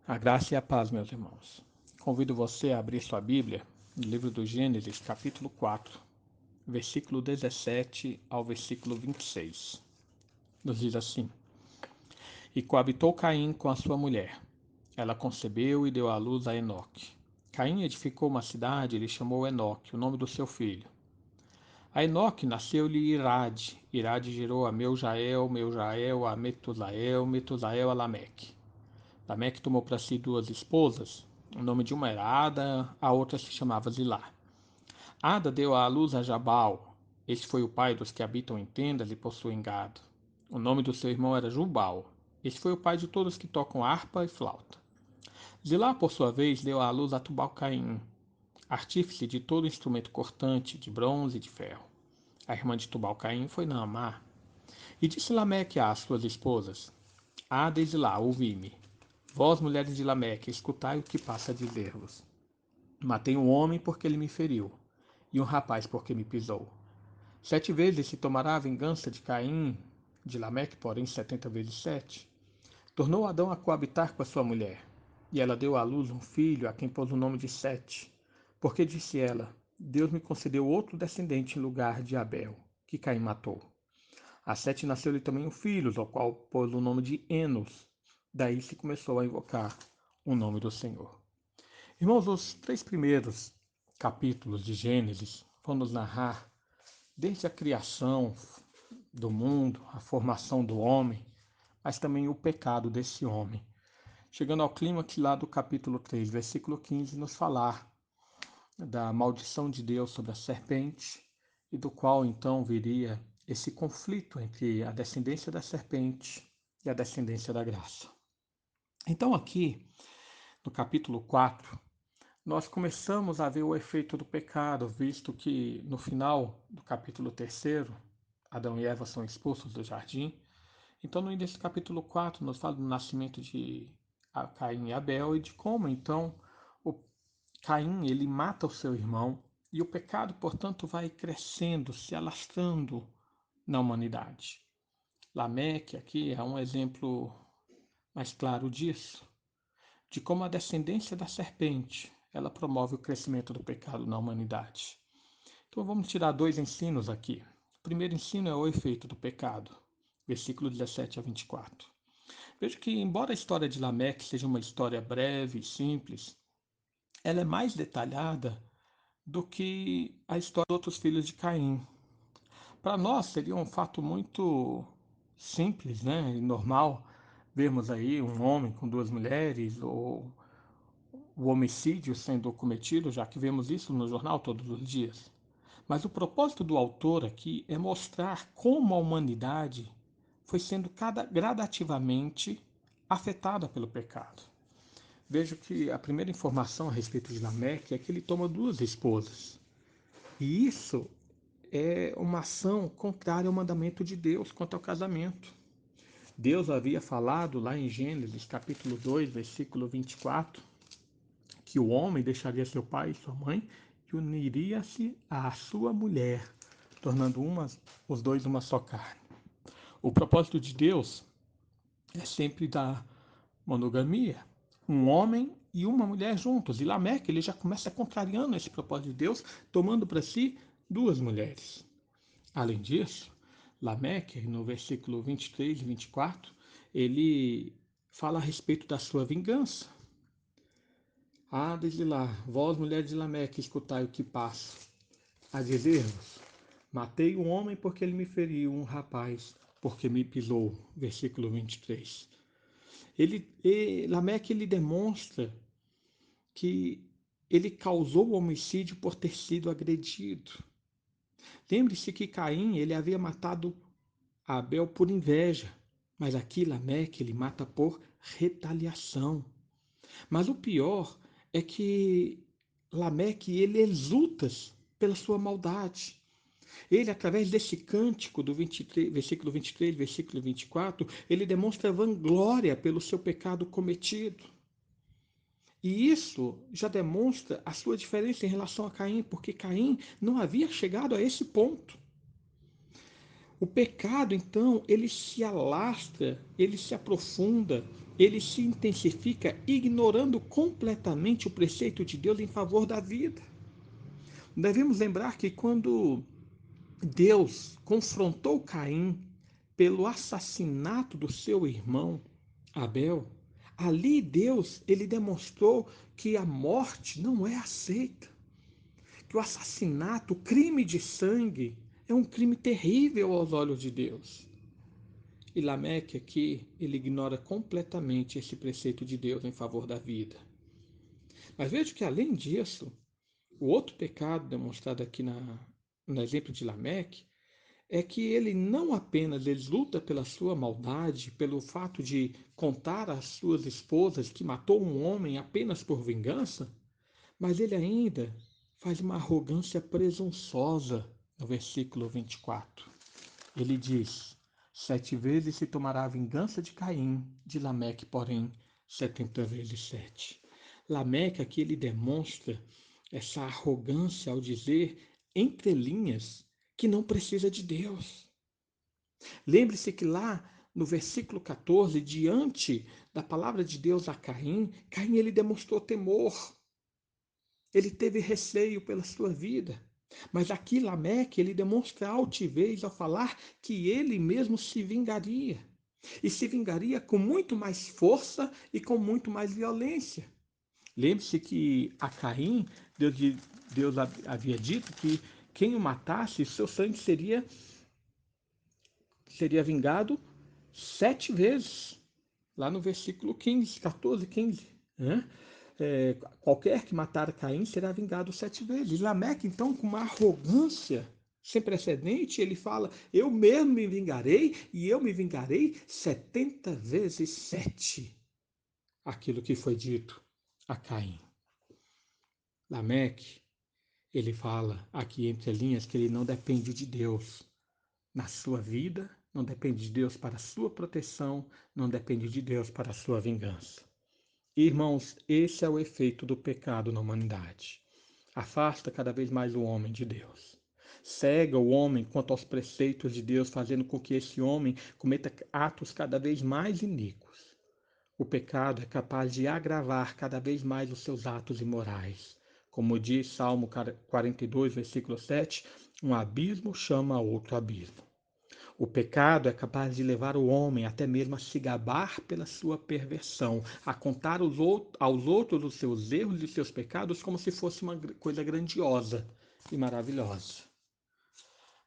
A graça e a paz, meus irmãos. Convido você a abrir sua Bíblia no livro do Gênesis, capítulo 4, versículo 17 ao versículo 26. Nos diz assim: E coabitou Caim com a sua mulher. Ela concebeu e deu à luz a Enoque. Caim edificou uma cidade e lhe chamou Enoque, o nome do seu filho. A Enoque nasceu-lhe Irade. Irade gerou a Meujael a Metusael a Lameque. Lameque tomou para si duas esposas. O nome de uma era Ada, a outra se chamava Zilá. Ada deu à luz a Jabal. Este foi o pai dos que habitam em tendas e possuem gado. O nome do seu irmão era Jubal. Este foi o pai de todos que tocam harpa e flauta. Zilá, por sua vez, deu à luz a Tubal-Caim, artífice de todo instrumento cortante, de bronze e de ferro. A irmã de Tubal-Caim foi Naamá. E disse Lameque às suas esposas: Ada e Zilá, ouvi-me. Vós, mulheres de Lameque, escutai o que passa a dizer-vos. Matei um homem porque ele me feriu, e um rapaz porque me pisou. 7 vezes se tomará a vingança de Caim, de Lameque, porém 70 vezes 7. Tornou Adão a coabitar com a sua mulher, e ela deu à luz um filho, a quem pôs o nome de Sete, porque disse ela: Deus me concedeu outro descendente em lugar de Abel, que Caim matou. A Sete nasceu-lhe também um filho, ao qual pôs o nome de Enos. Daí se começou a invocar o nome do Senhor. Irmãos, os 3 primeiros capítulos de Gênesis vão nos narrar desde a criação do mundo, a formação do homem, mas também o pecado desse homem. Chegando ao clímax lá do capítulo 3, versículo 15, nos falar da maldição de Deus sobre a serpente e do qual então viria esse conflito entre a descendência da serpente e a descendência da graça. Então aqui, no capítulo 4, nós começamos a ver o efeito do pecado, visto que no final do capítulo 3, Adão e Eva são expulsos do jardim. Então, no início do capítulo 4, nos fala do nascimento de Caim e Abel e de como, então, o Caim ele mata o seu irmão e o pecado, portanto, vai crescendo, se alastrando na humanidade. Lameque aqui é um exemplo mais claro disso, de como a descendência da serpente ela promove o crescimento do pecado na humanidade. Então vamos tirar 2 ensinos aqui. O primeiro ensino é o efeito do pecado, versículo 17 a 24. Veja que, embora a história de Lameque seja uma história breve e simples, ela é mais detalhada do que a história dos outros filhos de Caim. Para nós seria um fato muito simples, né, e normal vermos aí um homem com 2 mulheres ou o homicídio sendo cometido, já que vemos isso no jornal todos os dias. Mas o propósito do autor aqui é mostrar como a humanidade foi sendo gradativamente afetada pelo pecado. Vejo que a primeira informação a respeito de Lameque é que ele toma 2 esposas. E isso é uma ação contrária ao mandamento de Deus quanto ao casamento. Deus havia falado lá em Gênesis capítulo 2, versículo 24, que o homem deixaria seu pai e sua mãe e uniria-se à sua mulher, tornando os dois uma só carne. O propósito de Deus é sempre da monogamia, um homem e uma mulher juntos. E Lameque ele já começa contrariando esse propósito de Deus, tomando para si 2 mulheres. Além disso, Lameque, no versículo 23 e 24, ele fala a respeito da sua vingança. Desde lá, vós, mulheres de Lameque, escutai o que passo. A dizer-vos, matei um homem porque ele me feriu, um rapaz porque me pisou. Versículo 23. Lameque ele demonstra que ele causou o homicídio por ter sido agredido. Lembre-se que Caim ele havia matado Abel por inveja, mas aqui Lameque ele mata por retaliação. Mas o pior é que Lameque ele exulta pela sua maldade. Ele, através desse cântico do 23, versículo 23, versículo 24, ele demonstra vanglória pelo seu pecado cometido. E isso já demonstra a sua diferença em relação a Caim, porque Caim não havia chegado a esse ponto. O pecado, então, ele se alastra, ele se aprofunda, ele se intensifica ignorando completamente o preceito de Deus em favor da vida. Devemos lembrar que quando Deus confrontou Caim pelo assassinato do seu irmão Abel, ali Deus ele demonstrou que a morte não é aceita, que o assassinato, o crime de sangue, é um crime terrível aos olhos de Deus. E Lameque aqui, ele ignora completamente esse preceito de Deus em favor da vida. Mas veja que além disso, o outro pecado demonstrado aqui no exemplo de Lameque é que ele não apenas exulta pela sua maldade, pelo fato de contar às suas esposas que matou um homem apenas por vingança, mas ele ainda faz uma arrogância presunçosa no versículo 24. Ele diz: 7 vezes se tomará a vingança de Caim, de Lameque, porém, 70 vezes 7. Lameque aqui ele demonstra essa arrogância ao dizer, entre linhas, que não precisa de Deus. Lembre-se que lá no versículo 14, diante da palavra de Deus a Caim, Caim ele demonstrou temor. Ele teve receio pela sua vida. Mas aqui Lameque ele demonstra altivez ao falar que ele mesmo se vingaria. E se vingaria com muito mais força e com muito mais violência. Lembre-se que a Caim, Deus havia dito que quem o matasse, seu sangue seria vingado 7 vezes. Lá no versículo 15, 14, 15. Né? Qualquer que matar Caim será vingado 7 vezes. Lameque, então, com uma arrogância sem precedente, ele fala: eu mesmo me vingarei e eu me vingarei 70 vezes 7. Aquilo que foi dito a Caim. Lameque, ele fala aqui entre linhas que ele não depende de Deus na sua vida, não depende de Deus para a sua proteção, não depende de Deus para a sua vingança. Irmãos, esse é o efeito do pecado na humanidade. Afasta cada vez mais o homem de Deus. Cega o homem quanto aos preceitos de Deus, fazendo com que esse homem cometa atos cada vez mais iníquos. O pecado é capaz de agravar cada vez mais os seus atos imorais. Como diz Salmo 42, versículo 7, um abismo chama outro abismo. O pecado é capaz de levar o homem até mesmo a se gabar pela sua perversão, a contar aos outros os seus erros e os seus pecados como se fosse uma coisa grandiosa e maravilhosa.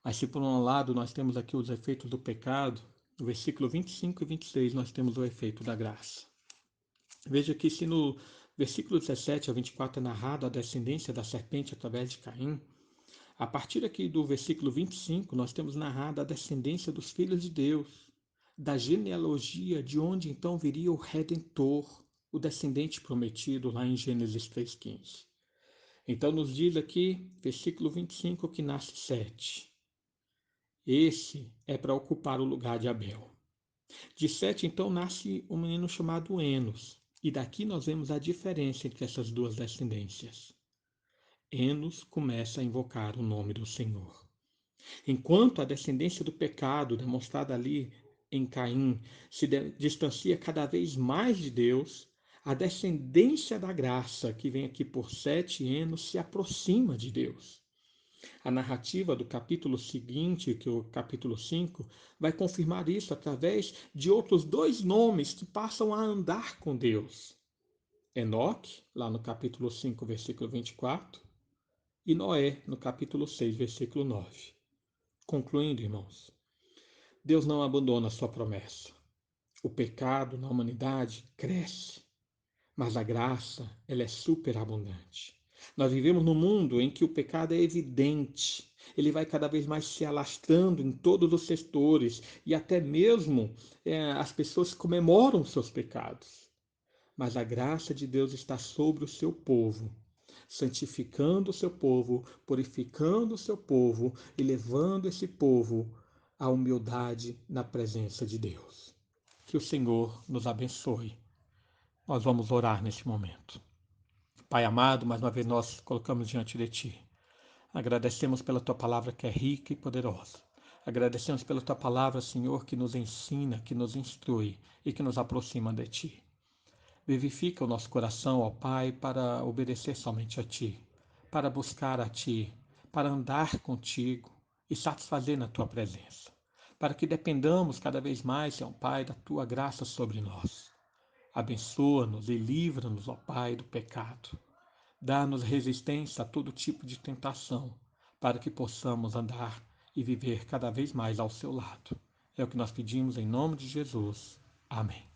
Mas se por um lado nós temos aqui os efeitos do pecado, no versículo 25 e 26 nós temos o efeito da graça. Veja que se no versículo 17 a 24 é narrado a descendência da serpente através de Caim, a partir aqui do versículo 25, nós temos narrado a descendência dos filhos de Deus, da genealogia de onde então viria o Redentor, o descendente prometido lá em Gênesis 3,15. Então nos diz aqui, versículo 25, que nasce Sete. Esse é para ocupar o lugar de Abel. De Sete, então, nasce um menino chamado Enos. E daqui nós vemos a diferença entre essas duas descendências. Enos começa a invocar o nome do Senhor. Enquanto a descendência do pecado, demonstrada ali em Caim, se distancia cada vez mais de Deus, a descendência da graça, que vem aqui por Sete, Enos, se aproxima de Deus. A narrativa do capítulo seguinte, que é o capítulo 5, vai confirmar isso através de outros dois nomes que passam a andar com Deus. Enoque, lá no capítulo 5, versículo 24, e Noé, no capítulo 6, versículo 9. Concluindo, irmãos, Deus não abandona a sua promessa. O pecado na humanidade cresce, mas a graça, ela é superabundante. Nós vivemos num mundo em que o pecado é evidente. Ele vai cada vez mais se alastrando em todos os setores e até mesmo as pessoas comemoram seus pecados. Mas a graça de Deus está sobre o seu povo, santificando o seu povo, purificando o seu povo e levando esse povo à humildade na presença de Deus. Que o Senhor nos abençoe. Nós vamos orar neste momento. Pai amado, mais uma vez nós colocamos diante de Ti. Agradecemos pela Tua palavra que é rica e poderosa. Agradecemos pela tua palavra, Senhor, que nos ensina, que nos instrui e que nos aproxima de ti. Vivifica o nosso coração, ó Pai, para obedecer somente a ti, para buscar a ti, para andar contigo e satisfazer na tua presença, para que dependamos cada vez mais, Senhor Pai, da tua graça sobre nós. Abençoa-nos e livra-nos, ó Pai, do pecado. Dá-nos resistência a todo tipo de tentação, para que possamos andar e viver cada vez mais ao seu lado. É o que nós pedimos em nome de Jesus. Amém.